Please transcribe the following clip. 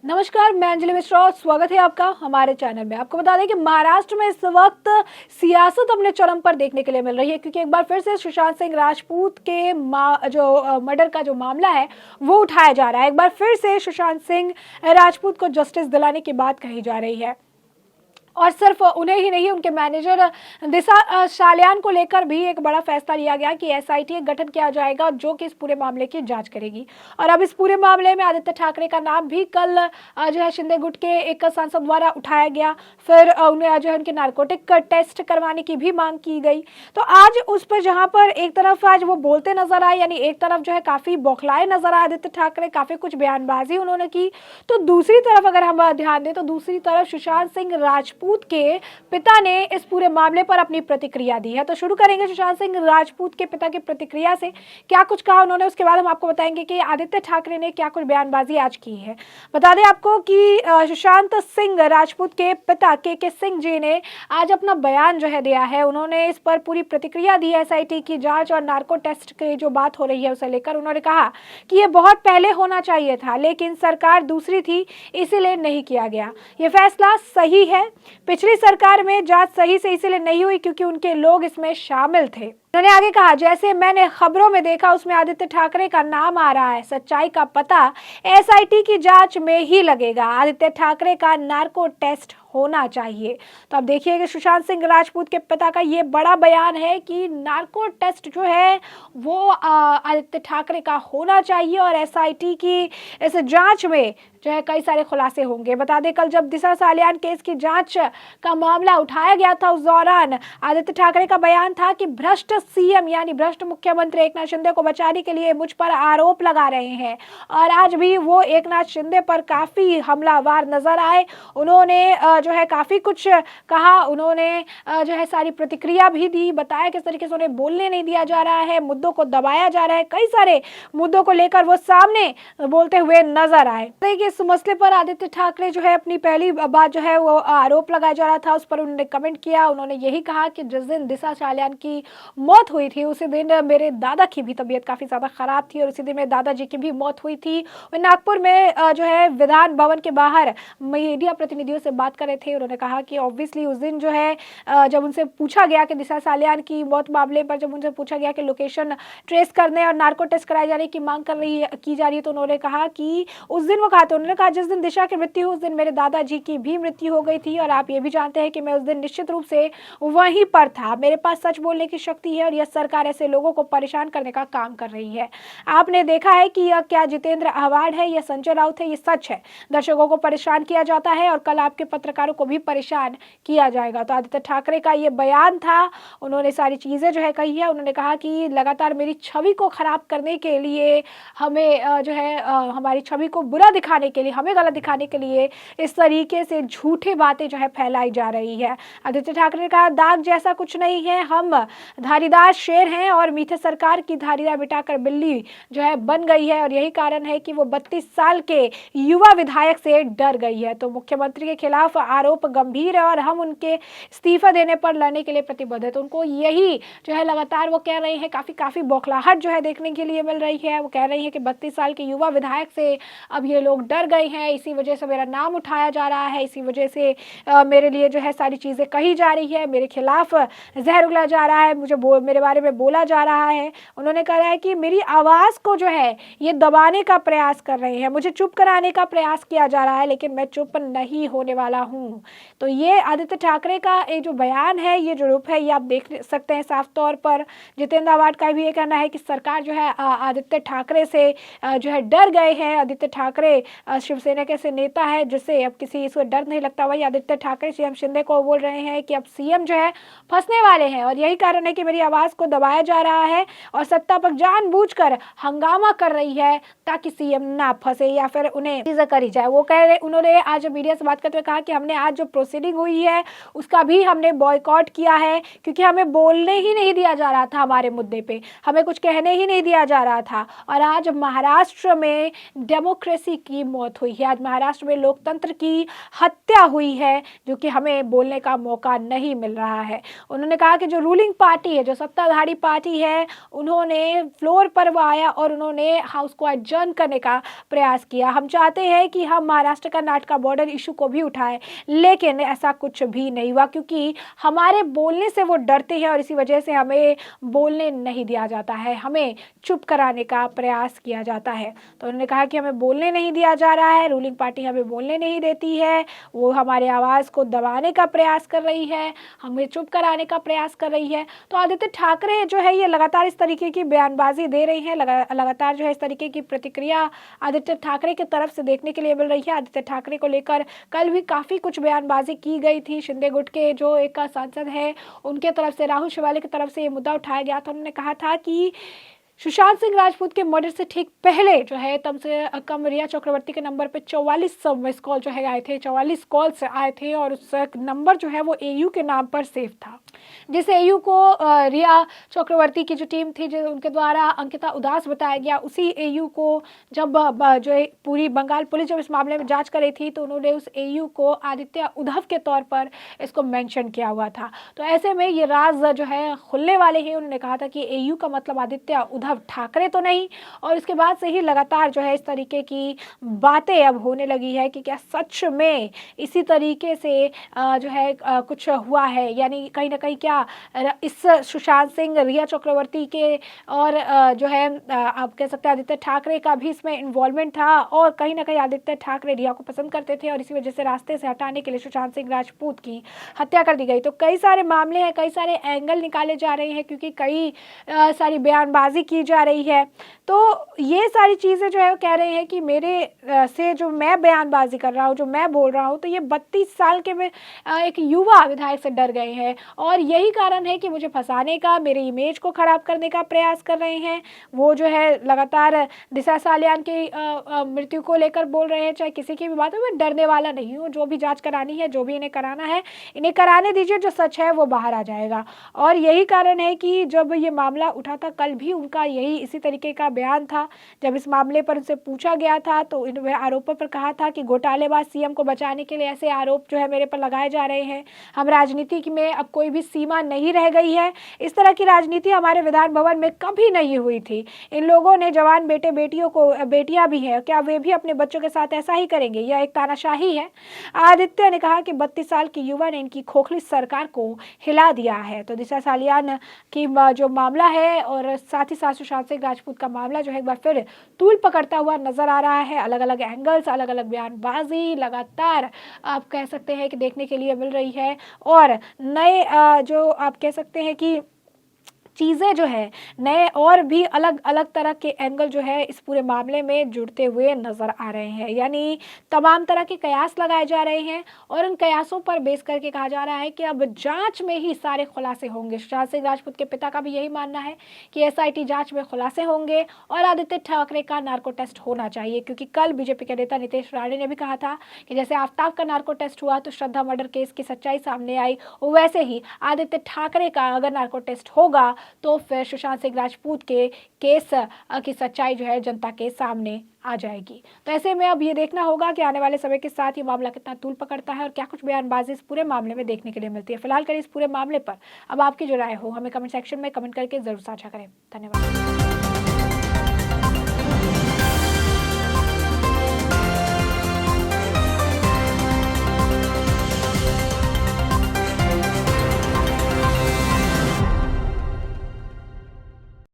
नमस्कार, मैं अंजलि मिश्रा और स्वागत है आपका हमारे चैनल में। आपको बता दें कि महाराष्ट्र में इस वक्त सियासत अपने चरम पर देखने के लिए मिल रही है, क्योंकि एक बार फिर से सुशांत सिंह राजपूत के जो मर्डर का जो मामला है वो उठाया जा रहा है। एक बार फिर से सुशांत सिंह राजपूत को जस्टिस दिलाने की बात कही जा रही है और सिर्फ उन्हें ही नहीं, उनके मैनेजर दिशा सालियान को लेकर भी एक बड़ा फैसला लिया गया कि एसआईटी गठन किया जाएगा जो कि इस पूरे मामले की जांच करेगी। और अब इस पूरे मामले में आदित्य ठाकरे का नाम भी कल जो है शिंदे गुट के एक सांसद द्वारा उठाया गया। फिर उन्हें जो है उनके नार्कोटिक टेस्ट करवाने की भी मांग की गई। तो आज उस पर जहां पर एक तरफ आज वो बोलते नजर आए, यानी एक तरफ जो है काफी बौखलाए नजर आए आदित्य ठाकरे, काफी कुछ बयानबाजी उन्होंने की, तो दूसरी तरफ अगर हम ध्यान दें तो दूसरी तरफ सुशांत सिंह राजपूत के पिता ने इस पूरे मामले पर अपनी प्रतिक्रिया दी है। तो शुरू करेंगे सुशांत सिंह राजपूत के पिता की प्रतिक्रिया से, क्या कुछ कहा उन्होंने, उसके बाद हम आपको बताएंगे कि आदित्य ठाकरे ने क्या कुछ बयानबाजी आज की है। बता दें आपको कि सुशांत सिंह राजपूत के पिता के सिंह जी ने आज अपना बयान जो है दिया है। उन्होंने इस पर पूरी प्रतिक्रिया दी है। एसआईटी की जांच और नार्को टेस्ट की जो बात हो रही है उसे लेकर उन्होंने कहा कि ये बहुत पहले होना चाहिए था, लेकिन सरकार दूसरी थी, इसीलिए नहीं किया गया। ये फैसला सही है। पिछली सरकार में जांच सही से इसलिए नहीं हुई क्योंकि उनके लोग इसमें शामिल थे। उन्होंने आगे कहा, जैसे मैंने खबरों में देखा उसमें आदित्य ठाकरे का नाम आ रहा है। सच्चाई का पता एसआईटी की जांच में ही लगेगा। आदित्य ठाकरे का नार्को टेस्ट होना चाहिए। तो अब देखिए कि सुशांत सिंह राजपूत के पिता का ये बड़ा बयान है कि नार्को टेस्ट जो है वो आदित्य ठाकरे का होना चाहिए और एसआईटी की इस जांच में जो है कई सारे खुलासे होंगे। बता दें, कल जब दिशा सालियान केस की जांच का मामला उठाया गया था उस दौरान आदित्य ठाकरे का बयान था कि भ्रष्ट सीएम यानी भ्रष्ट मुख्यमंत्री एकनाथ शिंदे को बचाने के लिए मुझ पर आरोप लगा रहे हैं। और आज भी वो एकनाथ शिंदे पर काफी हमलावर नजर आए। उन्होंने जो है काफी कुछ कहा, उन्होंने जो है सारी प्रतिक्रिया भी दी, बताया किस तरीके से उन्हें बोलने नहीं दिया जा रहा है, मुद्दों को दबाया जा रहा है। कई सारे मुद्दों को लेकर वो सामने बोलते हुए नजर आए। देखिए, इस मसले पर आदित्य ठाकरे जो है अपनी पहली बात जो है वो आरोप लगाया जा रहा था उस पर उन्होंने कमेंट किया। उन्होंने यही कहा कि जिस दिन दिशा सालियान की मौत हुई थी उसी दिन मेरे दादा की भी तबीयत काफी ज्यादा खराब थी और उसी दिन मेरे दादाजी की भी मौत हुई थी। नागपुर में जो है विधान भवन के बाहर मीडिया प्रतिनिधियों से बात कर रहे थे। उन्होंने कहा कि ऑब्वियसली उस दिन जो है जब उनसे पूछा गया कि दिशा सालियान की मौत मामले पर जब उनसे पूछा गया कि लोकेशन ट्रेस करने और नार्को टेस्ट कराए जाने की मांग की जा रही है, तो उन्होंने कहा कि उस दिन वो कहा, तो उन्होंने कहा जिस दिन दिशा की मृत्यु हुई उस दिन मेरे दादाजी की भी मृत्यु हो गई थी और आप ये भी जानते हैं कि मैं उस दिन निश्चित रूप से वहीं पर था। मेरे पास सच बोलने की शक्ति है और यह सरकार ऐसे लोगों को परेशान करने का काम कर रही है। आपने देखा है कि यह क्या जितेंद्र अवार्ड है या संजय राउत है, ये सच है। दर्शकों को परेशान किया जाता है और कल आपके पत्रकारों को भी परेशान किया जाएगा। तो आदित्य ठाकरे का ये बयान था, उन्होंने सारी चीजें जो है कही है। उन्होंने कहा कि लगातार मेरी छवि को खराब करने के लिए हमें जो है हमारी छवि को बुरा दिखाने के लिए, हमें गलत दिखाने के लिए इस तरीके से झूठी बातें जो है फैलाई जा रही है। आदित्य ठाकरे ने कहा, दाग जैसा कुछ नहीं है, हम धारीदार शेर हैं और मीठे सरकार की धारीदार बिठाकर बिल्ली जो है बन गई है और यही कारण है कि वो 32 साल के युवा विधायक से डर गई है। तो मुख्यमंत्री के खिलाफ आरोप गंभीर है और हम उनके इस्तीफा देने पर लड़ने के लिए प्रतिबद्ध है। तो उनको यही जो है लगातार वो कह रहे हैं, काफी बौखलाहट जो है देखने के लिए मिल रही है। वो कह रही है कि 32 साल के युवा विधायक से अब ये लोग डर गए हैं, इसी वजह से मेरा नाम उठाया जा रहा है, इसी वजह से मेरे लिए जो है सारी चीजें कही जा रही है, मेरे खिलाफ जहर उगला जा रहा है, मेरे बारे में बोला जा रहा है। उन्होंने कहा है कि मेरी आवाज को जो है ये दबाने का प्रयास कर रहे हैं, मुझे चुप कराने का प्रयास किया जा रहा है, लेकिन मैं चुप नहीं होने वाला हूँ। तो ये आदित्य ठाकरे का एक जो बयान है, ये जो रूप है, ये आप देख सकते हैं साफ तौर पर। जितेंद्र अवार्ड का भी ये कहना है कि सरकार जो है आदित्य ठाकरे से जो है डर गए हैं। आदित्य ठाकरे शिवसेना के ऐसे नेता है जिससे अब किसी इसको डर नहीं लगता। वही आदित्य ठाकरे सीएम शिंदे को बोल रहे हैं कि अब सीएम जो है फंसने वाले हैं और यही कारण है कि मेरी आवाज को दबाया जा रहा है और सत्ता पक्ष जानबूझकर हंगामा कर रही है ताकि सीएम ना फंसे या फिर उन्हें चीजें करी जाए। वो कह रहे, उन्होंने आज मीडिया से बात करते हुए कहा कि हमने आज जो प्रोसीडिंग हुई है उसका भी हमने बॉयकॉट किया है, क्योंकि हमें बोलने ही नहीं दिया जा रहा था, हमारे मुद्दे पे हमें कुछ कहने ही नहीं दिया जा रहा था। और आज महाराष्ट्र में डेमोक्रेसी की मौत हुई है, आज महाराष्ट्र में लोकतंत्र की हत्या हुई है, जो कि हमें बोलने का मौका नहीं मिल रहा है। उन्होंने कहा कि जो रूलिंग पार्टी है, जो सत्ताधारी पार्टी है उन्होंने फ्लोर पर वो आया और उन्होंने हाउस को adjourn करने का प्रयास किया। हम चाहते हैं कि हम महाराष्ट्र कर्नाटक का बॉर्डर इशू को भी उठाएं, लेकिन ऐसा कुछ भी नहीं हुआ क्योंकि हमारे बोलने से वो डरते हैं और इसी वजह से हमें बोलने नहीं दिया जाता है, हमें चुप कराने का प्रयास किया जाता है। तो उन्होंने कहा कि हमें बोलने नहीं दिया जा रहा है, रूलिंग पार्टी हमें बोलने नहीं देती है, वो हमारे आवाज़ को दबाने का प्रयास कर रही है, हमें चुप कराने का प्रयास कर रही है। तो आदित्य ठाकरे जो है ये लगातार इस तरीके की बयानबाजी दे रही हैं, लगातार जो है इस तरीके की प्रतिक्रिया आदित्य ठाकरे की तरफ से देखने के लिए मिल रही है। आदित्य ठाकरे को लेकर कल भी काफ़ी कुछ बयानबाजी की गई थी। शिंदे गुट के जो एक सांसद है उनके तरफ से, राहुल शिवाले की तरफ से ये मुद्दा उठाया गया था। उन्होंने कहा था कि सुशांत सिंह राजपूत के मर्डर से ठीक पहले जो है कम से कम रिया चक्रवर्ती के नंबर पे 44 मिस कॉल जो है आए थे, 44 कॉल्स आए थे और उस नंबर जो है वो एयू के नाम पर सेव था, जिस एयू को रिया चक्रवर्ती की जो टीम थी जो उनके द्वारा अंकिता उदास बताया गया, उसी एयू को जब जो है पूरी बंगाल पुलिस जब इस मामले में जांच कर रही थी तो उन्होंने उस एयू को आदित्य उद्धव के तौर पर इसको मेंशन किया हुआ था। तो ऐसे में ये राज जो है खुलने वाले हैं। उन्होंने कहा था कि एयू का मतलब आदित्य उद्धव ठाकरे तो नहीं, और इसके बाद से ही लगातार जो है इस तरीके की बातें अब होने लगी है कि क्या सच में इसी तरीके से जो है कुछ हुआ है, यानी कहीं ना कहीं क्या इस सुशांत सिंह, रिया चक्रवर्ती के और जो है आप कह सकते हैं आदित्य ठाकरे का भी इसमें इन्वॉल्वमेंट था और कहीं ना कहीं आदित्य ठाकरे रिया को पसंद करते थे और इसी वजह से रास्ते से हटाने के लिए सुशांत सिंह राजपूत की हत्या कर दी गई। तो कई सारे मामले हैं, कई सारे एंगल निकाले जा रहे हैं क्योंकि कई सारी बयानबाजी की जा रही है। तो ये सारी चीज़ें जो है वो कह रहे हैं कि मेरे से जो मैं बयानबाजी कर रहा हूँ, जो मैं बोल रहा हूँ, तो ये 32 साल के में एक युवा विधायक से डर गए हैं और यही कारण है कि मुझे फंसाने का, मेरे इमेज को खराब करने का प्रयास कर रहे हैं। वो जो है लगातार दिशा सालियान की मृत्यु को लेकर बोल रहे हैं, चाहे किसी की भी बात हो। मैं डरने वाला नहीं हूँ, जो भी जांच करानी है, जो भी इन्हें कराना है, इन्हें कराने दीजिए, जो सच है वो बाहर आ जाएगा। और यही कारण है कि जब ये मामला उठा था कल भी उनका यही इसी तरीके का बयान था। जब इस मामले पर उनसे पूछा गया था तो इन आरोपों पर कहा था कि घोटालेबाज सीएम को बचाने के लिए ऐसे आरोप जो है मेरे पर लगाए जा रहे हैं। हम राजनीति में अब कोई भी सीमा नहीं रह गई है, इस तरह की राजनीति हमारे विधान भवन में कभी नहीं हुई थी। इन लोगों ने जवान बेटे बेटियों को, बेटियां भी हैं, क्या वे भी अपने बच्चों के साथ ऐसा ही करेंगे? यह एक तानाशाही है। आदित्य ने कहा कि 32 साल की युवा ने इनकी खोखली सरकार को हिला दिया है। तो दिशा सालियान की जो मामला है और साथ ही साथ सुशांत सिंह राजपूत का मामला जो है एक बार फिर तूल पकड़ता हुआ नजर आ रहा है। अलग अलग एंगल्स, अलग अलग बयानबाजी लगातार आप कह सकते हैं कि देखने के लिए मिल रही है और नए जो आप कह सकते हैं कि चीज़ें जो है नए और भी अलग अलग तरह के एंगल जो है इस पूरे मामले में जुड़ते हुए नजर आ रहे हैं। यानी तमाम तरह के कयास लगाए जा रहे हैं और उन कयासों पर बेस करके कहा जा रहा है कि अब जांच में ही सारे खुलासे होंगे। सुशांत सिंह राजपूत के पिता का भी यही मानना है कि एसआईटी जांच में खुलासे होंगे और आदित्य ठाकरे का नार्को टेस्ट होना चाहिए, क्योंकि कल बीजेपी के नेता नीतीश राणे ने भी कहा था कि जैसे आफ्ताब का नार्को टेस्ट हुआ तो श्रद्धा मर्डर केस की सच्चाई सामने आई, वैसे ही आदित्य ठाकरे का अगर नार्को टेस्ट होगा तो फिर सुशांत सिंह राजपूत के केस की सच्चाई जो है जनता के सामने आ जाएगी। तो ऐसे में अब ये देखना होगा कि आने वाले समय के साथ ये मामला कितना तूल पकड़ता है और क्या कुछ बयानबाजी इस पूरे मामले में देखने के लिए मिलती है। फिलहाल करें इस पूरे मामले पर अब आपकी जो राय हो हमें कमेंट सेक्शन में कमेंट करके जरूर साझा करें। धन्यवाद।